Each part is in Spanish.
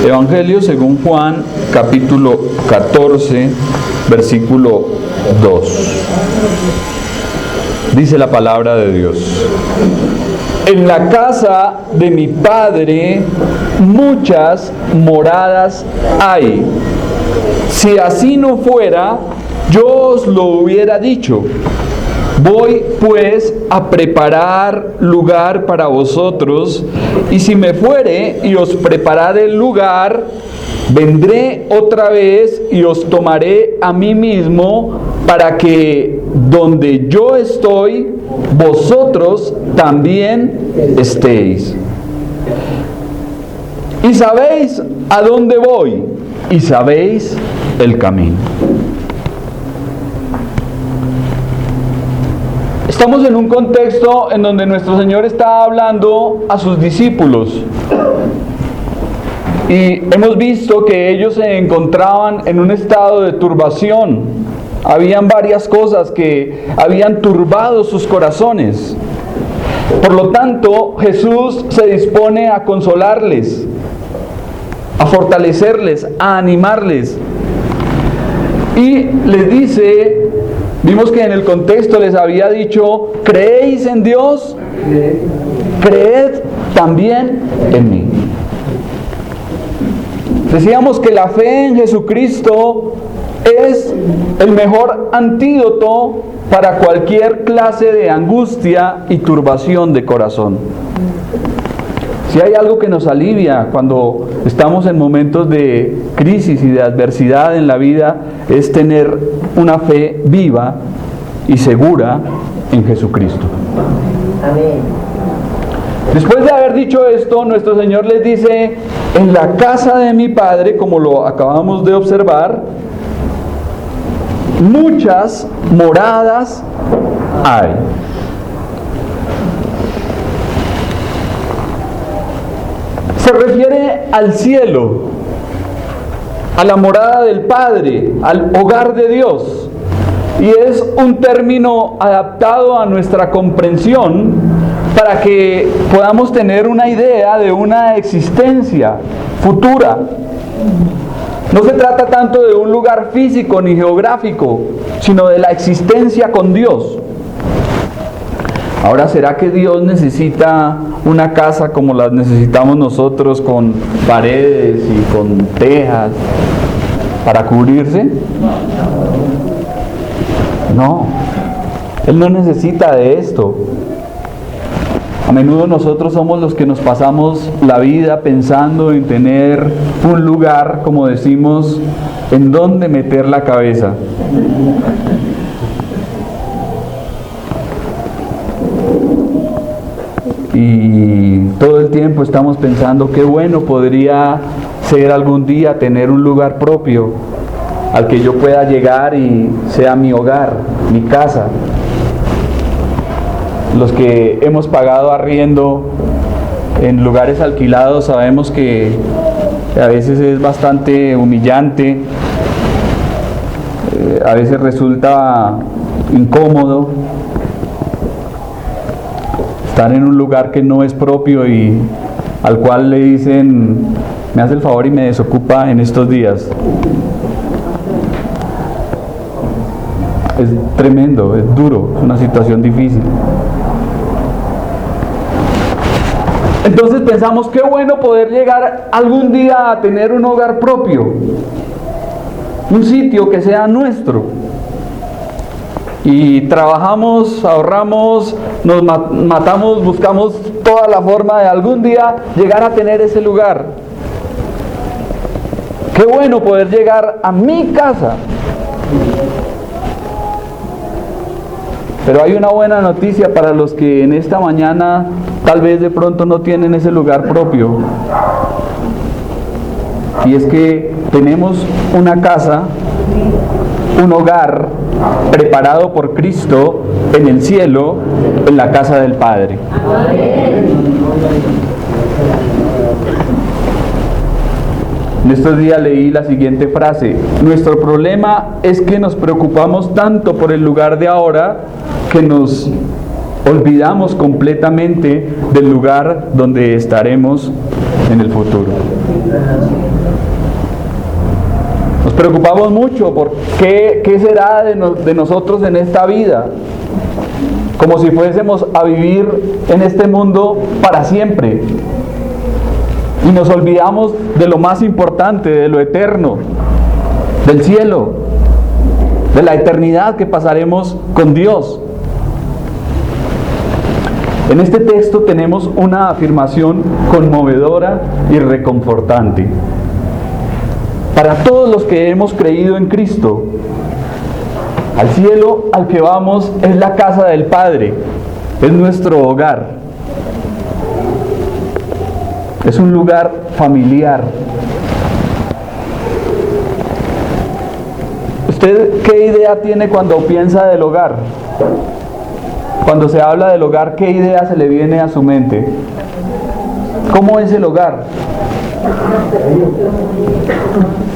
Evangelio según Juan, capítulo 14, versículo 2. Dice la palabra de Dios: en la casa de mi Padre muchas moradas hay. Si así no fuera, yo os lo hubiera dicho. Voy pues a preparar lugar para vosotros, y si me fuere y os preparare el lugar, vendré otra vez y os tomaré a mí mismo, para que donde yo estoy, vosotros también estéis. Y sabéis a dónde voy, y sabéis el camino. Estamos en un contexto en donde nuestro Señor está hablando a sus discípulos. Y hemos visto que ellos se encontraban en un estado de turbación. Habían varias cosas que habían turbado sus corazones. Por lo tanto, Jesús se dispone a consolarles, a fortalecerles, a animarles. Y les dice... Vimos que en el contexto les había dicho: ¿creéis en Dios? Creed también en mí. Decíamos que la fe en Jesucristo es el mejor antídoto para cualquier clase de angustia y turbación de corazón. Si hay algo que nos alivia cuando estamos en momentos de crisis y de adversidad en la vida, es tener una fe viva y segura en Jesucristo. Amén. Después de haber dicho esto, nuestro Señor les dice: en la casa de mi Padre, como lo acabamos de observar, muchas moradas hay. Se refiere al cielo, a la morada del Padre, al hogar de Dios. Y es un término adaptado a nuestra comprensión para que podamos tener una idea de una existencia futura. No se trata tanto de un lugar físico ni geográfico, sino de la existencia con Dios. Ahora, ¿será que Dios necesita una casa como las necesitamos nosotros, con paredes y con tejas para cubrirse? No, Él no necesita de esto. A menudo nosotros somos los que nos pasamos la vida pensando en tener un lugar, como decimos, en donde meter la cabeza. Y todo el tiempo estamos pensando qué bueno podría ser algún día tener un lugar propio al que yo pueda llegar y sea mi hogar, mi casa. Los que hemos pagado arriendo en lugares alquilados sabemos que a veces es bastante humillante, a veces resulta incómodo estar en un lugar que no es propio y al cual le dicen: me hace el favor y me desocupa en estos días. Es tremendo, es duro, es una situación difícil. Entonces pensamos, qué bueno poder llegar algún día a tener un hogar propio, un sitio que sea nuestro. Y trabajamos, ahorramos, nos matamos, buscamos toda la forma de algún día llegar a tener ese lugar. Qué bueno poder llegar a mi casa. Pero hay una buena noticia para los que en esta mañana tal vez de pronto no tienen ese lugar propio. Y es que tenemos una casa, un hogar preparado por Cristo en el cielo, en la casa del Padre. En estos días leí la siguiente frase: nuestro problema es que nos preocupamos tanto por el lugar de ahora que nos olvidamos completamente del lugar donde estaremos en el futuro. Nos preocupamos mucho por qué será de nosotros en esta vida, como si fuésemos a vivir en este mundo para siempre. Y nos olvidamos de lo más importante, de lo eterno, del cielo, de la eternidad que pasaremos con Dios. En este texto tenemos una afirmación conmovedora y reconfortante. Para todos los que hemos creído en Cristo, al cielo al que vamos es la casa del Padre, es nuestro hogar. Es un lugar familiar. ¿Usted qué idea tiene cuando piensa del hogar? Cuando se habla del hogar, ¿qué idea se le viene a su mente? ¿Cómo es el hogar?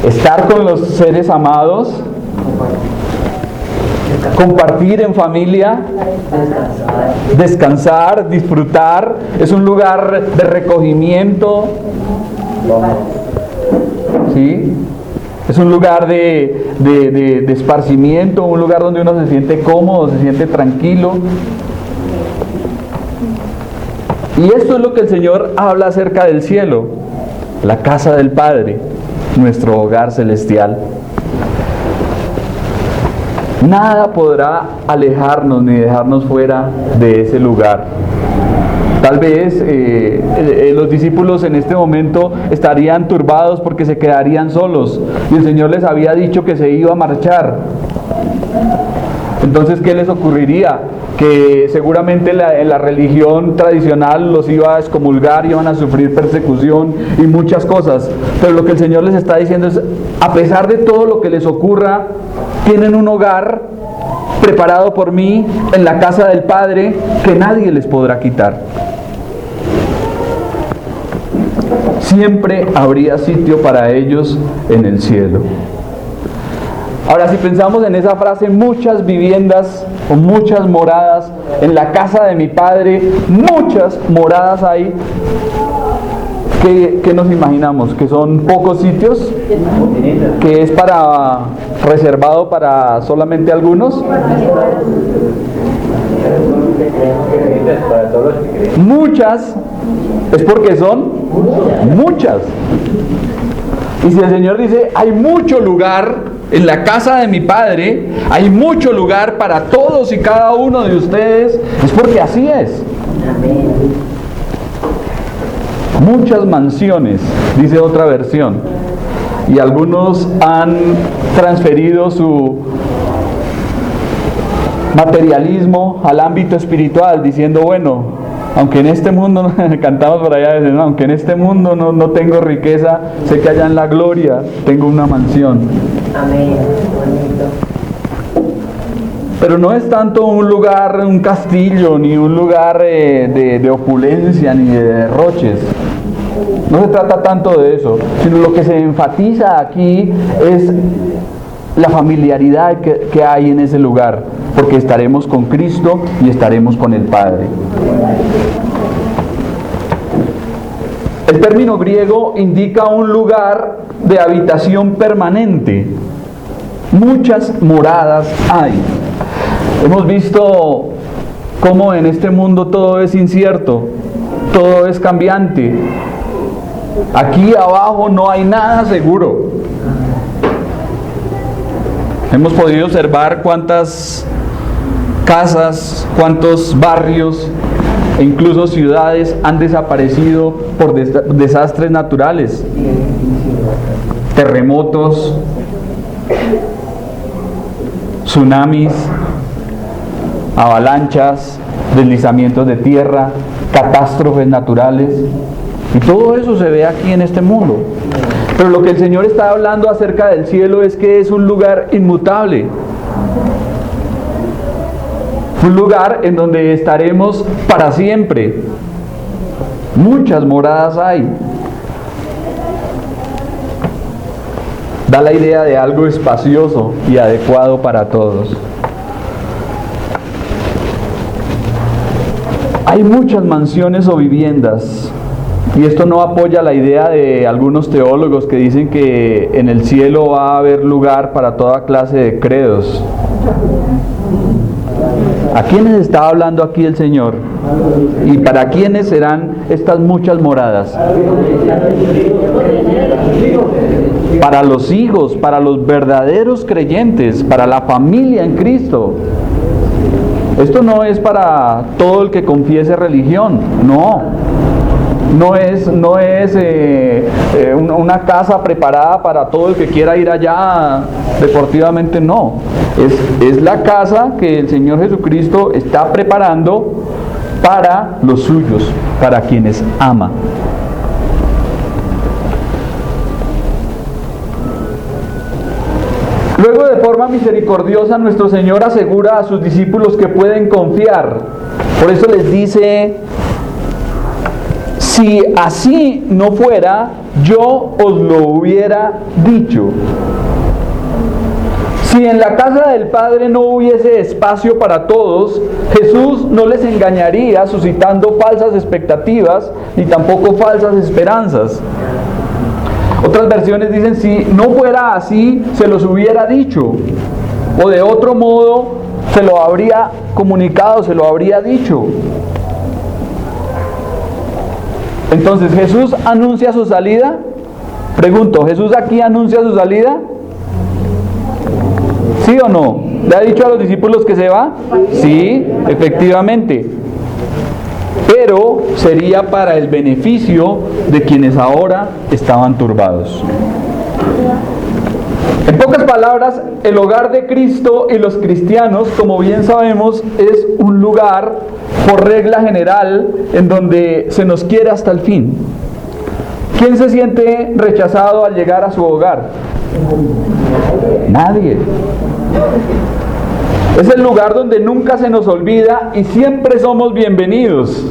Estar con los seres amados, compartir en familia, descansar, disfrutar. Es un lugar de recogimiento, ¿sí? Es un lugar de esparcimiento, un lugar donde uno se siente cómodo, se siente tranquilo. Y esto es lo que el Señor habla acerca del cielo, la casa del Padre, nuestro hogar celestial. Nada podrá alejarnos ni dejarnos fuera de ese lugar. Tal vez los discípulos en este momento estarían turbados porque se quedarían solos y el Señor les había dicho que se iba a marchar. Entonces, ¿qué les ocurriría? Que seguramente en la religión tradicional los iba a excomulgar, iban a sufrir persecución y muchas cosas. Pero lo que el Señor les está diciendo es, a pesar de todo lo que les ocurra, tienen un hogar preparado por mí en la casa del Padre que nadie les podrá quitar. Siempre habría sitio para ellos en el cielo. Ahora, si pensamos en esa frase, muchas viviendas o muchas moradas en la casa de mi Padre, muchas moradas hay. ¿Qué nos imaginamos? ¿Que son pocos sitios? ¿Que es reservado para solamente algunos? Muchas es porque son muchas. Y si el Señor dice, hay mucho lugar en la casa de mi Padre, hay mucho lugar para todos y cada uno de ustedes, es porque así es. Muchas mansiones, dice otra versión, y algunos han transferido su materialismo al ámbito espiritual, diciendo, bueno, aunque en este mundo, cantamos por allá, no, aunque en este mundo no tengo riqueza, sé que allá en la gloria tengo una mansión. Amén. Pero no es tanto un lugar, un castillo, ni un lugar de opulencia, ni de derroches. No se trata tanto de eso, sino lo que se enfatiza aquí es la familiaridad que hay en ese lugar, porque estaremos con Cristo y estaremos con el Padre. El término griego indica un lugar de habitación permanente. Muchas moradas hay. Hemos visto cómo en este mundo todo es incierto, todo es cambiante. Aquí abajo no hay nada seguro. Hemos podido observar cuántas casas, cuántos barrios e incluso ciudades han desaparecido por desastres naturales, terremotos, tsunamis, avalanchas, deslizamientos de tierra, catástrofes naturales. Y todo eso se ve aquí en este mundo. Pero lo que el Señor está hablando acerca del cielo es que es un lugar inmutable. Un lugar en donde estaremos para siempre. Muchas moradas hay. Da la idea de algo espacioso y adecuado para todos. Hay muchas mansiones o viviendas, y esto no apoya la idea de algunos teólogos que dicen que en el cielo va a haber lugar para toda clase de credos. ¿A quiénes está hablando aquí el Señor? ¿Y para quiénes serán estas muchas moradas? Para los hijos, para los verdaderos creyentes, para la familia en Cristo. Esto no es para todo el que confiese religión, no. No es una casa preparada para todo el que quiera ir allá deportivamente, no. Es la casa que el Señor Jesucristo está preparando para los suyos, para quienes ama. Luego, de forma misericordiosa, nuestro Señor asegura a sus discípulos que pueden confiar. Por eso les dice: si así no fuera, yo os lo hubiera dicho. Si en la casa del Padre no hubiese espacio para todos, Jesús no les engañaría suscitando falsas expectativas ni tampoco falsas esperanzas. Otras versiones dicen: si no fuera así, se los hubiera dicho, o de otro modo se lo habría comunicado, se lo habría dicho. Entonces, ¿Jesús anuncia su salida? Pregunto, ¿Jesús aquí anuncia su salida? ¿Sí o no? ¿Le ha dicho a los discípulos que se va? Sí, efectivamente. Pero sería para el beneficio de quienes ahora estaban turbados. En pocas palabras, el hogar de Cristo y los cristianos, como bien sabemos, es un lugar, por regla general, en donde se nos quiere hasta el fin. ¿Quién se siente rechazado al llegar a su hogar? Nadie. Es el lugar donde nunca se nos olvida y siempre somos bienvenidos.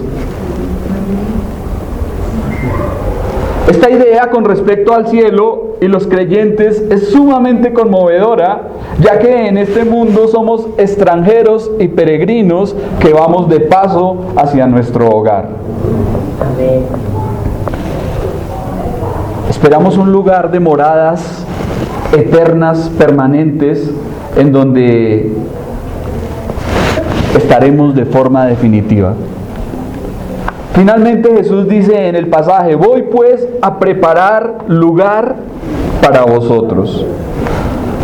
Esta idea con respecto al cielo y los creyentes es sumamente conmovedora, ya que en este mundo somos extranjeros y peregrinos que vamos de paso hacia nuestro hogar. Esperamos un lugar de moradas eternas, permanentes, en donde estaremos de forma definitiva. Finalmente Jesús dice en el pasaje: voy pues a preparar lugar para vosotros.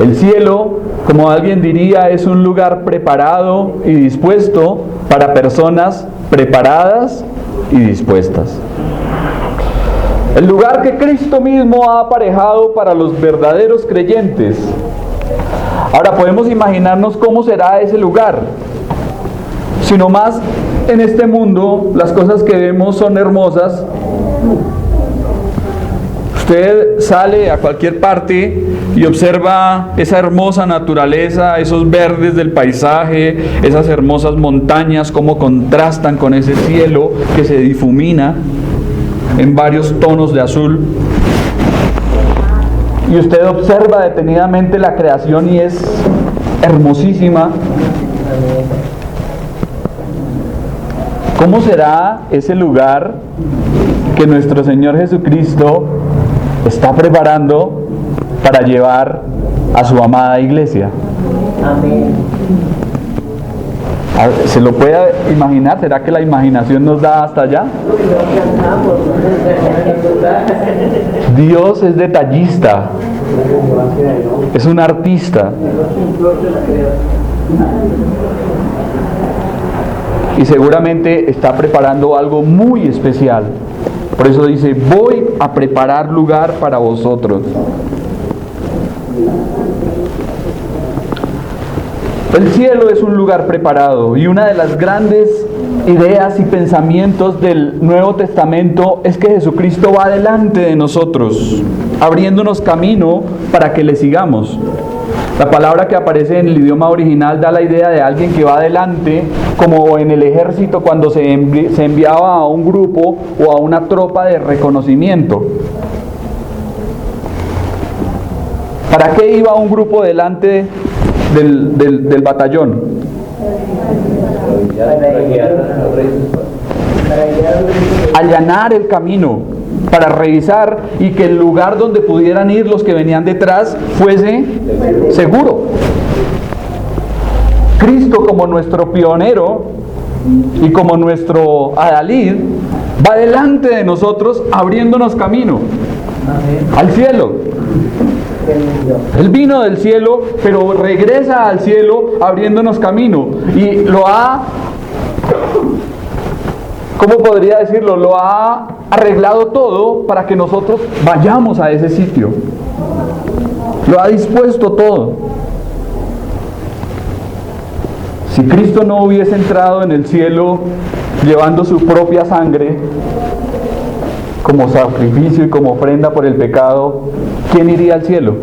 El cielo, como alguien diría, es un lugar preparado y dispuesto para personas preparadas y dispuestas. El lugar que Cristo mismo ha aparejado para los verdaderos creyentes. Ahora podemos imaginarnos cómo será ese lugar. Si nomás en este mundo las cosas que vemos son hermosas, usted sale a cualquier parte y observa esa hermosa naturaleza, esos verdes del paisaje, esas hermosas montañas, cómo contrastan con ese cielo que se difumina en varios tonos de azul. Y usted observa detenidamente la creación y es hermosísima. ¿Cómo será ese lugar que nuestro Señor Jesucristo está preparando para llevar a su amada iglesia? Amén. ¿Se lo puede imaginar? ¿Será que la imaginación nos da hasta allá? Dios es detallista, es un artista. Y seguramente está preparando algo muy especial. Por eso dice: voy a preparar lugar para vosotros. El cielo es un lugar preparado, y una de las grandes ideas y pensamientos del Nuevo Testamento es que Jesucristo va delante de nosotros, abriéndonos camino para que le sigamos. La palabra que aparece en el idioma original da la idea de alguien que va adelante, como en el ejército cuando se enviaba a un grupo o a una tropa de reconocimiento. ¿Para qué iba un grupo delante del batallón? Allanar el camino, para revisar y que el lugar donde pudieran ir los que venían detrás fuese seguro. Cristo, como nuestro pionero y como nuestro adalid, va delante de nosotros abriéndonos camino al cielo. Él vino del cielo, pero regresa al cielo abriéndonos camino y lo ha, ¿cómo podría decirlo? Lo ha arreglado todo para que nosotros vayamos a ese sitio. Lo ha dispuesto todo. Si Cristo no hubiese entrado en el cielo llevando su propia sangre como sacrificio y como ofrenda por el pecado, ¿quién iría al cielo?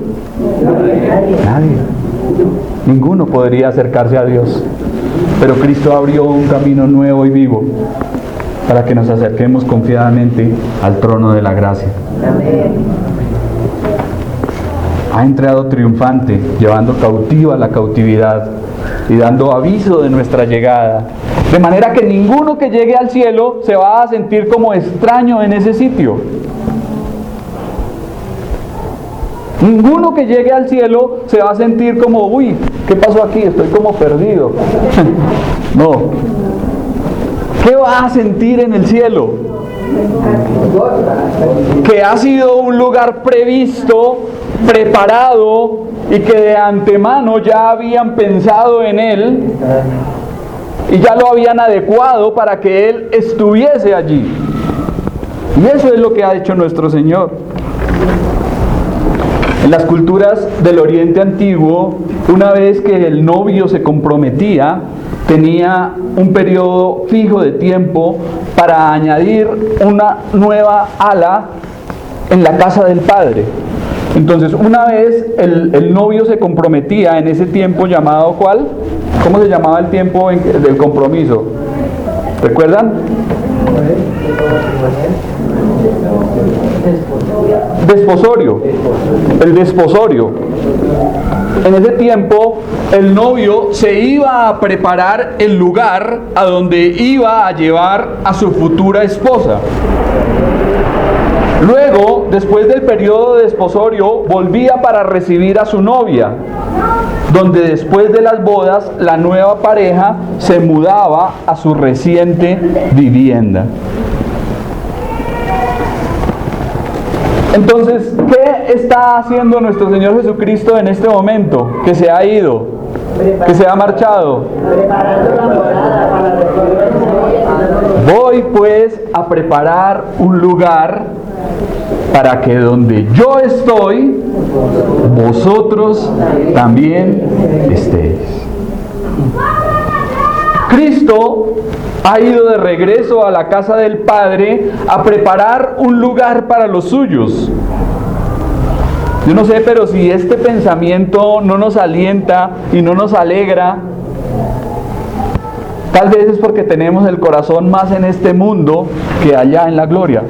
Nadie. Ninguno podría acercarse a Dios. Pero Cristo abrió un camino nuevo y vivo para que nos acerquemos confiadamente al trono de la gracia. Ha entrado triunfante, llevando cautiva la cautividad y dando aviso de nuestra llegada, de manera que ninguno que llegue al cielo se va a sentir como extraño en ese sitio. Ninguno que llegue al cielo se va a sentir como, uy, ¿qué pasó aquí? Estoy como perdido. No. ¿Qué va a sentir en el cielo? Que ha sido un lugar previsto, preparado, y que de antemano ya habían pensado en él y ya lo habían adecuado para que él estuviese allí. Y eso es lo que ha hecho nuestro Señor. En las culturas del Oriente Antiguo, una vez que el novio se comprometía, tenía un periodo fijo de tiempo para añadir una nueva ala en la casa del padre. Entonces, una vez el novio se comprometía en ese tiempo llamado, ¿cuál? ¿Cómo se llamaba el tiempo del compromiso? ¿Recuerdan? Desposorio. El desposorio. En ese tiempo, el novio se iba a preparar el lugar a donde iba a llevar a su futura esposa. Luego, después del periodo de desposorio, volvía para recibir a su novia, donde después de las bodas, la nueva pareja se mudaba a su reciente vivienda. Entonces, ¿qué está haciendo nuestro Señor Jesucristo en este momento? Que se ha ido, que se ha marchado. Voy pues a preparar un lugar para que donde yo estoy, vosotros también estéis. Cristo ha ido de regreso a la casa del Padre a preparar un lugar para los suyos. Yo no sé, pero si este pensamiento no nos alienta y no nos alegra, tal vez es porque tenemos el corazón más en este mundo que allá en la gloria.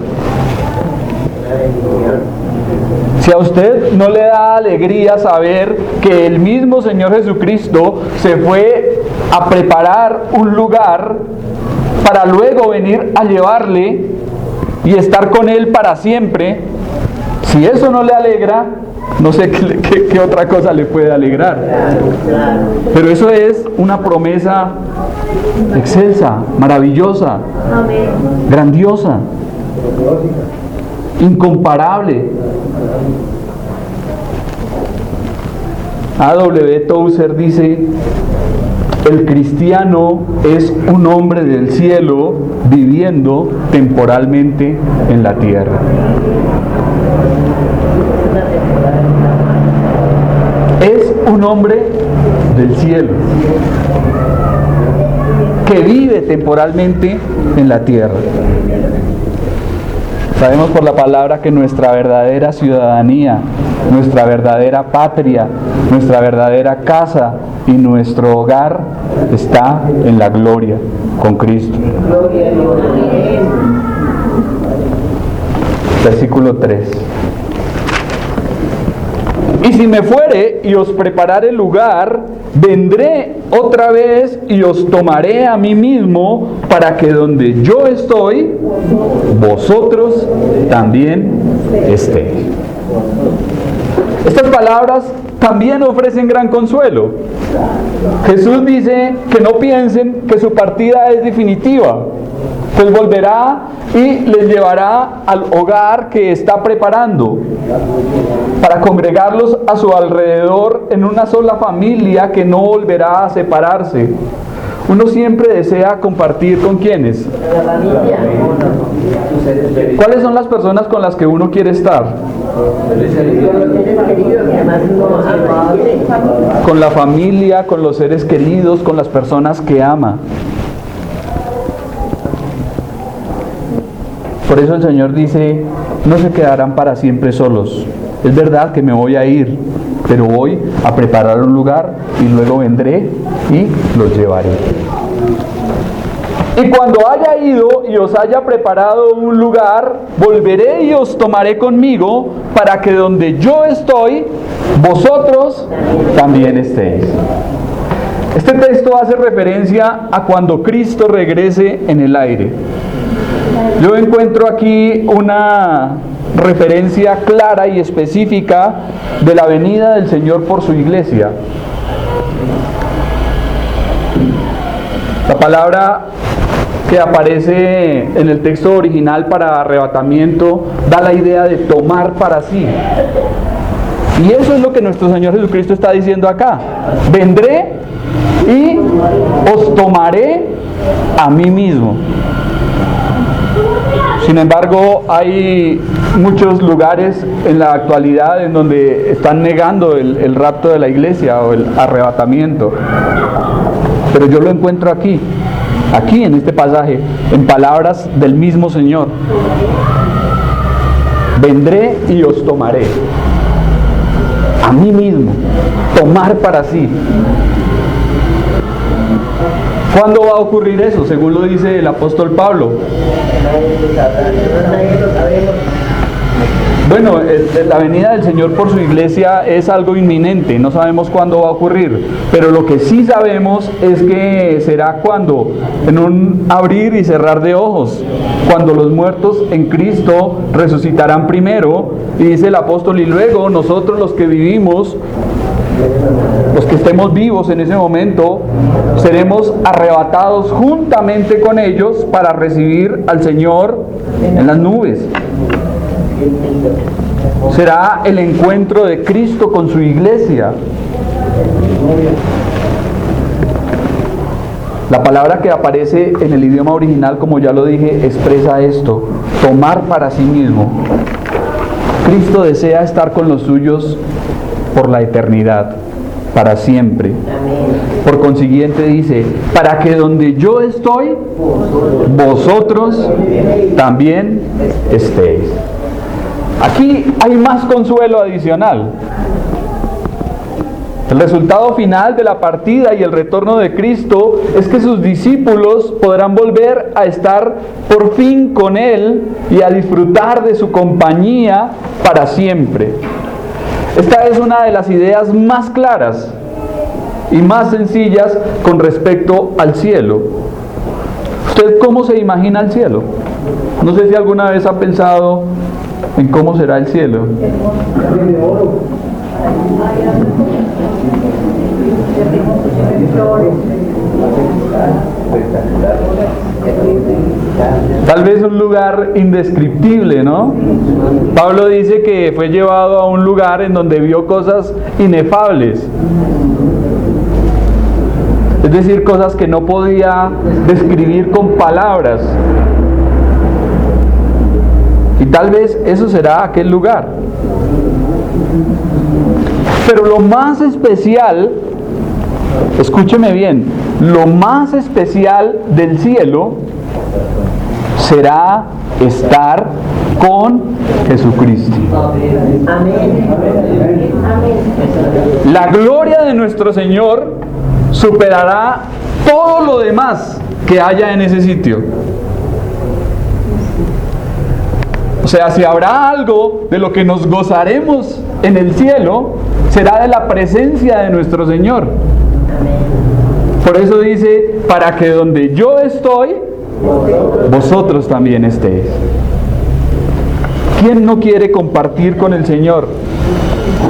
Si a usted no le da alegría saber que el mismo Señor Jesucristo se fue a preparar un lugar para luego venir a llevarle y estar con Él para siempre, si eso no le alegra, no sé qué otra cosa le puede alegrar. Pero eso es una promesa excelsa, maravillosa, grandiosa, incomparable. A.W. Tozer dice: el cristiano es un hombre del cielo viviendo temporalmente en la tierra. Es un hombre del cielo que vive temporalmente en la tierra. Sabemos por la palabra que nuestra verdadera ciudadanía, nuestra verdadera patria, nuestra verdadera casa y nuestro hogar está en la gloria con Cristo. Versículo 3. Y si me fuere y os preparare lugar, vendré otra vez y os tomaré a mí mismo, para que donde yo estoy, vosotros también estéis. Estas palabras también ofrecen gran consuelo. Jesús dice que no piensen que su partida es definitiva, pues volverá y les llevará al hogar que está preparando para congregarlos a su alrededor en una sola familia que no volverá a separarse. Uno siempre desea compartir con ¿quiénes? ¿Cuáles son las personas con las que uno quiere estar? Con la familia, con los seres queridos, con las personas que ama. Por eso el Señor dice, no se quedarán para siempre solos. Es verdad que me voy a ir, pero voy a preparar un lugar y luego vendré y los llevaré. Y cuando haya ido y os haya preparado un lugar, volveré y os tomaré conmigo, para que donde yo estoy, vosotros también estéis. Este texto hace referencia a cuando Cristo regrese en el aire. Yo encuentro aquí una referencia clara y específica de la venida del Señor por su iglesia. La palabra que aparece en el texto original para arrebatamiento da la idea de tomar para sí. Y eso es lo que nuestro Señor Jesucristo está diciendo acá. Vendré y os tomaré a mí mismo. Sin embargo, hay muchos lugares en la actualidad en donde están negando el rapto de la iglesia o el arrebatamiento. Pero yo lo encuentro aquí en este pasaje, en palabras del mismo Señor. Vendré y os tomaré. A mí mismo. Tomar para sí. ¿Cuándo va a ocurrir eso? Según lo dice el apóstol Pablo. Bueno, la venida del Señor por su iglesia es algo inminente, no sabemos cuándo va a ocurrir, pero lo que sí sabemos es que será cuando, en un abrir y cerrar de ojos, cuando los muertos en Cristo resucitarán primero, y dice el apóstol, y luego nosotros los que vivimos, los que estemos vivos en ese momento, seremos arrebatados juntamente con ellos para recibir al Señor en las nubes. Será el encuentro de Cristo con su iglesia. La palabra que aparece en el idioma original, como ya lo dije, expresa esto: tomar para sí mismo. Cristo desea estar con los suyos por la eternidad, para siempre. Por consiguiente dice, para que donde yo estoy, vosotros también estéis. Aquí hay más consuelo adicional. El resultado final de la partida y el retorno de Cristo es que sus discípulos podrán volver a estar por fin con Él y a disfrutar de su compañía para siempre. Esta es una de las ideas más claras y más sencillas con respecto al cielo. ¿Usted cómo se imagina el cielo? No sé si alguna vez ha pensado en cómo será el cielo. Tal vez un lugar indescriptible, ¿no? Pablo dice que fue llevado a un lugar en donde vio cosas inefables. Es decir, cosas que no podía describir con palabras. Y tal vez eso será aquel lugar. Pero lo más especial, escúcheme bien, lo más especial del cielo será estar con Jesucristo. La gloria de nuestro Señor superará todo lo demás que haya en ese sitio. O sea, si habrá algo de lo que nos gozaremos en el cielo, será de la presencia de nuestro Señor. Por eso dice, para que donde yo estoy, vosotros también estéis. ¿Quién no quiere compartir con el Señor?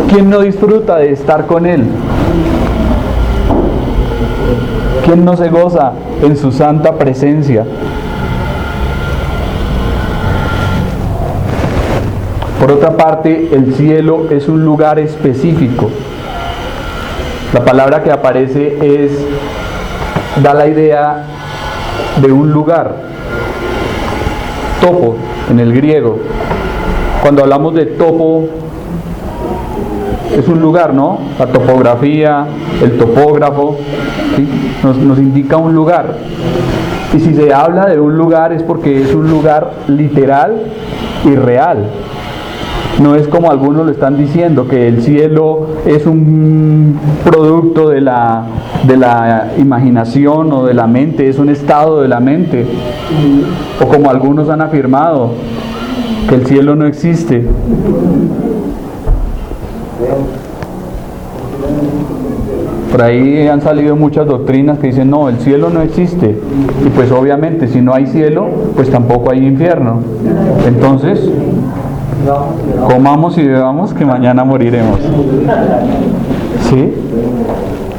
¿Quién no disfruta de estar con Él? ¿Quién no se goza en su santa presencia? Por otra parte, el cielo es un lugar específico. La palabra que aparece da la idea de un lugar. Topo, en el griego. Cuando hablamos de topo, es un lugar, ¿no? La topografía, el topógrafo, ¿sí? nos indica un lugar. Y si se habla de un lugar es porque es un lugar literal y real. No es como algunos lo están diciendo, que el cielo es un producto de la imaginación o de la mente, es un estado de la mente. O como algunos han afirmado, que el cielo no existe. Por ahí han salido muchas doctrinas que dicen, no, el cielo no existe. Y pues obviamente si no hay cielo, pues tampoco hay infierno. Entonces, comamos y bebamos que mañana moriremos. ¿Sí?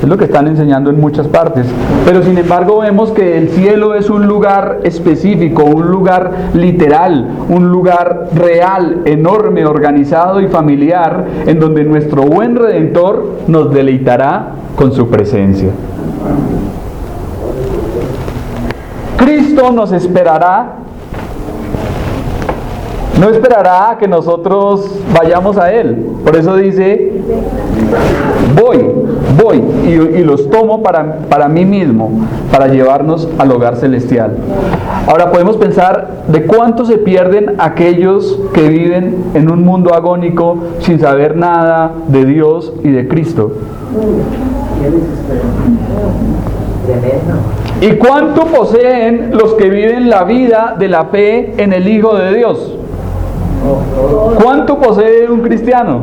Es lo que están enseñando en muchas partes. Pero sin embargo vemos que el cielo es un lugar específico, un lugar literal, un lugar real, enorme, organizado y familiar, en donde nuestro buen Redentor nos deleitará con su presencia. Cristo nos esperará. No esperará a que nosotros vayamos a Él. Por eso dice, voy y los tomo para mí mismo, para llevarnos al hogar celestial. Ahora podemos pensar de cuánto se pierden aquellos que viven en un mundo agónico sin saber nada de Dios y de Cristo. ¿Y cuánto poseen los que viven la vida de la fe en el Hijo de Dios? ¿Cuánto posee un cristiano?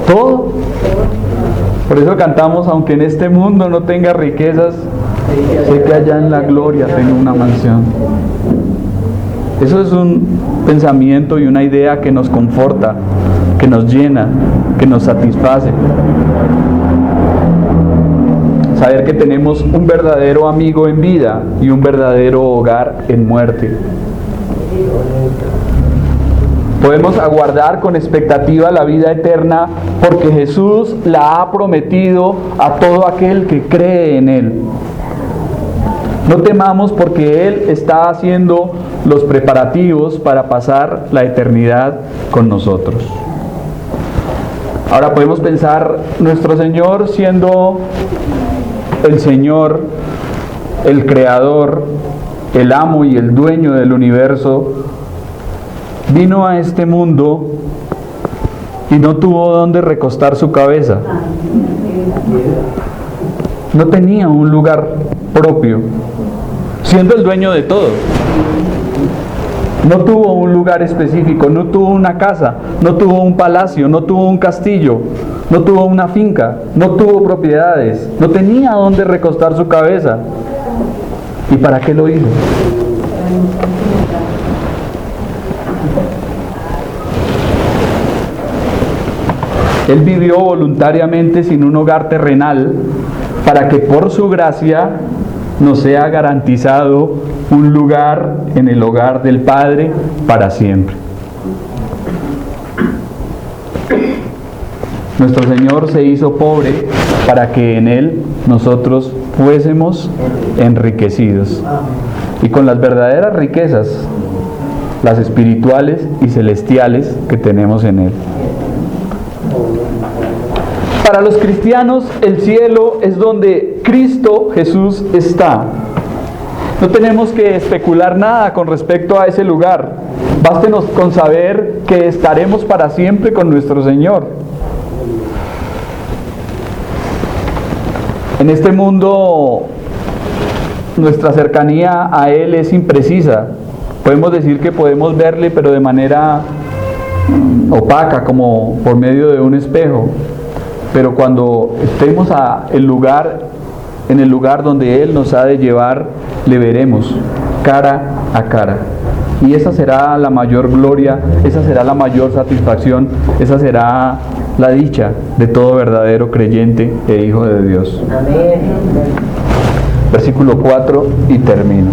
Todo. Por eso cantamos, aunque en este mundo no tenga riquezas, sé que allá en la gloria tengo una mansión. Eso es un pensamiento y una idea que nos conforta, que nos llena, que nos satisface. Saber que tenemos un verdadero amigo en vida y un verdadero hogar en muerte. Podemos aguardar con expectativa la vida eterna porque Jesús la ha prometido a todo aquel que cree en Él. No temamos porque Él está haciendo los preparativos para pasar la eternidad con nosotros. Ahora podemos pensar, nuestro Señor siendo el Señor, el Creador, el amo y el dueño del universo, vino a este mundo y no tuvo donde recostar su cabeza. No tenía un lugar propio, siendo el dueño de todo. No tuvo un lugar específico, no tuvo una casa, no tuvo un palacio, no tuvo un castillo, no tuvo una finca, no tuvo propiedades, no tenía donde recostar su cabeza. ¿Y para qué lo hizo? Él vivió voluntariamente sin un hogar terrenal para que por su gracia nos sea garantizado un lugar en el hogar del Padre para siempre. Nuestro Señor se hizo pobre para que en Él nosotros fuésemos enriquecidos. Y con las verdaderas riquezas, las espirituales y celestiales que tenemos en Él. Para los cristianos, el cielo es donde Cristo Jesús está. No tenemos que especular nada con respecto a ese lugar. Bástenos con saber que estaremos para siempre con nuestro Señor. En este mundo, nuestra cercanía a Él es imprecisa. Podemos decir que podemos verle, pero de manera opaca, como por medio de un espejo. Pero cuando estemos en el lugar donde Él nos ha de llevar, le veremos cara a cara. Y esa será la mayor gloria, esa será la mayor satisfacción, esa será la dicha de todo verdadero creyente e hijo de Dios. Amén. Versículo 4 y termino.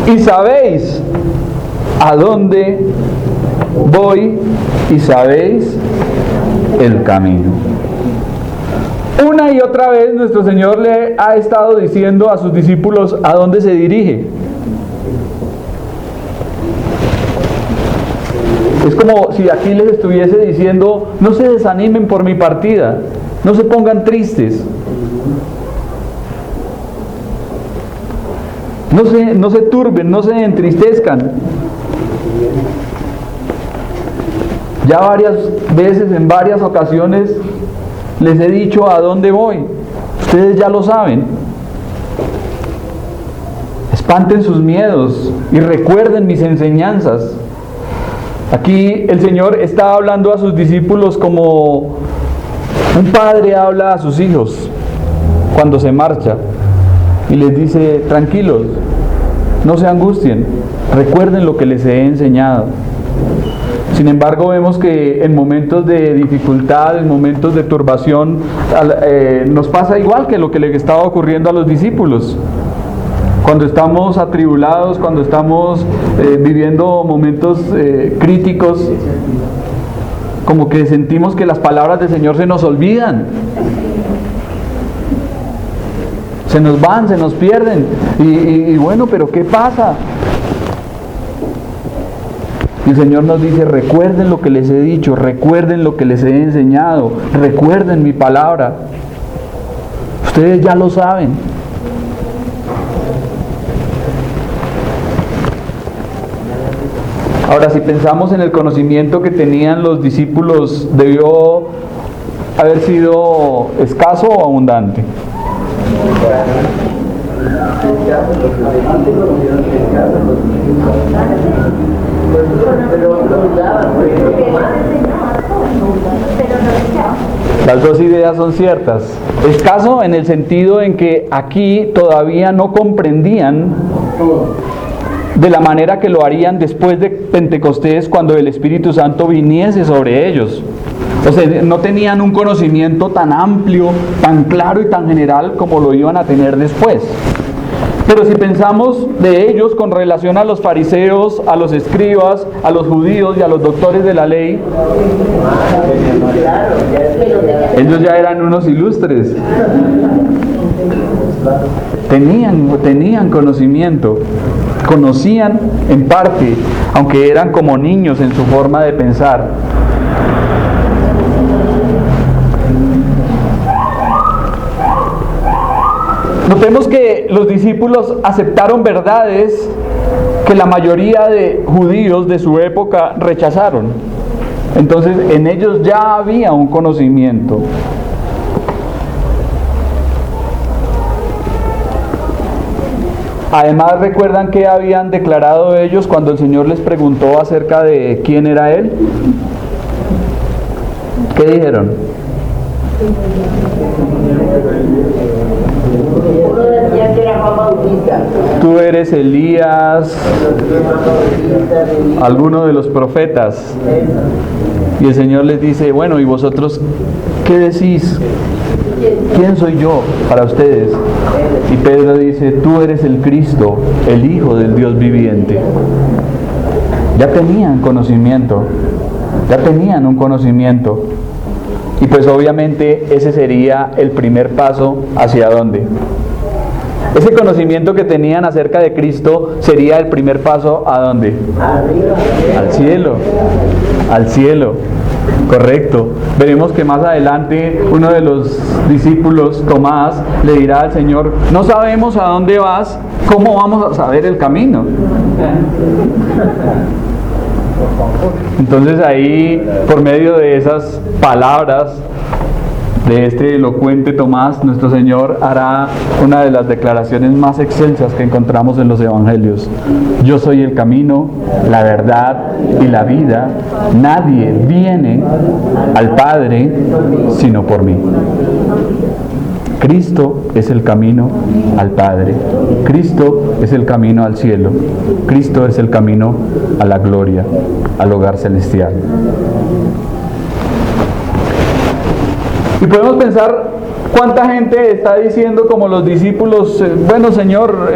Y sabéis a dónde voy y sabéis el camino. Una y otra vez nuestro Señor le ha estado diciendo a sus discípulos a dónde se dirige. Es como si aquí les estuviese diciendo: no se desanimen por mi partida, no se pongan tristes, no se turben, no se entristezcan. Ya varias veces, en varias ocasiones, les he dicho a dónde voy. Ustedes ya lo saben. Espanten sus miedos y recuerden mis enseñanzas. Aquí el Señor está hablando a sus discípulos como un padre habla a sus hijos cuando se marcha y les dice: tranquilos, no se angustien, recuerden lo que les he enseñado. Sin embargo, vemos que en momentos de dificultad, en momentos de turbación, nos pasa igual que lo que le estaba ocurriendo a los discípulos. Cuando estamos atribulados, cuando estamos viviendo momentos críticos, como que sentimos que las palabras del Señor se nos olvidan, se nos van, se nos pierden. Y bueno, pero ¿qué pasa? Y el Señor nos dice: recuerden lo que les he dicho, recuerden lo que les he enseñado, recuerden mi palabra. Ustedes ya lo saben. Ahora, si pensamos en el conocimiento que tenían los discípulos, ¿debió haber sido escaso o abundante? Las dos ideas son ciertas. Escaso en el sentido en que aquí todavía no comprendían de la manera que lo harían después de Pentecostés, cuando el Espíritu Santo viniese sobre ellos. O sea, no tenían un conocimiento tan amplio, tan claro y tan general como lo iban a tener después. Pero si pensamos de ellos con relación a los fariseos, a los escribas, a los judíos y a los doctores de la ley, ellos ya eran unos ilustres. Tenían conocimiento, conocían en parte, aunque eran como niños en su forma de pensar. Notemos que los discípulos aceptaron verdades que la mayoría de judíos de su época rechazaron. Entonces, en ellos ya había un conocimiento. Además, ¿recuerdan qué habían declarado ellos cuando el Señor les preguntó acerca de quién era Él? ¿Qué dijeron? Uno decía que era Juan Bautista. Tú eres Elías, alguno de los profetas. Y el Señor les dice: bueno, ¿y vosotros qué decís? ¿Quién soy yo para ustedes? Y Pedro dice: tú eres el Cristo, el Hijo del Dios viviente. Ya tenían conocimiento, ya tenían un conocimiento. Y pues obviamente ese sería el primer paso hacia dónde. Ese conocimiento que tenían acerca de Cristo sería el primer paso ¿a dónde? Al cielo. Al cielo. Correcto. Veremos que más adelante uno de los discípulos, Tomás, le dirá al Señor: no sabemos a dónde vas, ¿cómo vamos a saber el camino? Entonces ahí, por medio de esas palabras de este elocuente Tomás, nuestro Señor hará una de las declaraciones más excelsas que encontramos en los evangelios. Yo soy el camino, la verdad y la vida. Nadie viene al Padre sino por mí. Cristo es el camino al Padre. Cristo es el camino al cielo. Cristo es el camino a la gloria, al hogar celestial. Y podemos pensar cuánta gente está diciendo como los discípulos, bueno Señor,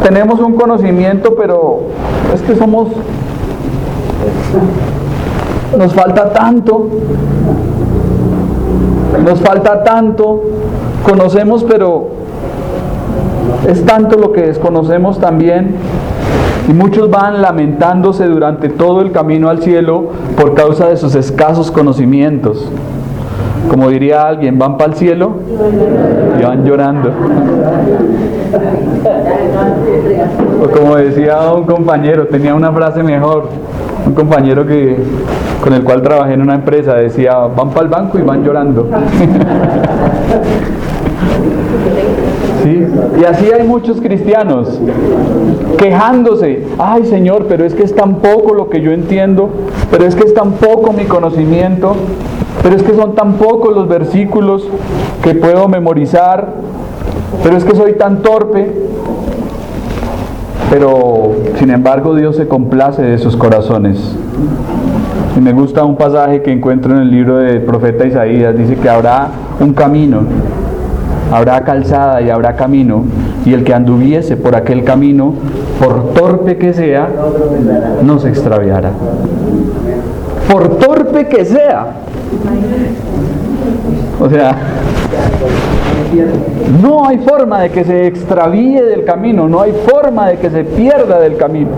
tenemos un conocimiento, pero es que nos falta tanto, conocemos, pero es tanto lo que desconocemos también. Y muchos van lamentándose durante todo el camino al cielo por causa de sus escasos conocimientos. Como diría alguien, van para el cielo y van llorando. O como decía un compañero, tenía una frase mejor, un compañero con el cual trabajé en una empresa, decía, van para el banco y van llorando. ¿Sí? Y así hay muchos cristianos quejándose, ay Señor, pero es que es tan poco lo que yo entiendo, pero es que es tan poco mi conocimiento, pero es que son tan pocos los versículos que puedo memorizar, pero es que soy tan torpe. Pero sin embargo Dios se complace de sus corazones. Y me gusta un pasaje que encuentro en el libro del profeta Isaías. Dice que habrá un camino, habrá calzada y habrá camino, y el que anduviese por aquel camino, por torpe que sea, no se extraviará. Por torpe que sea. O sea, no hay forma de que se extravíe del camino, no hay forma de que se pierda del camino.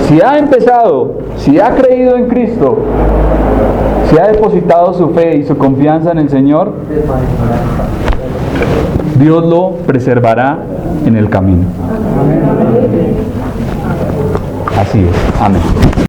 Si ha empezado, si ha creído en Cristo, si ha depositado su fe y su confianza en el Señor, Dios lo preservará en el camino. Así es. Amén.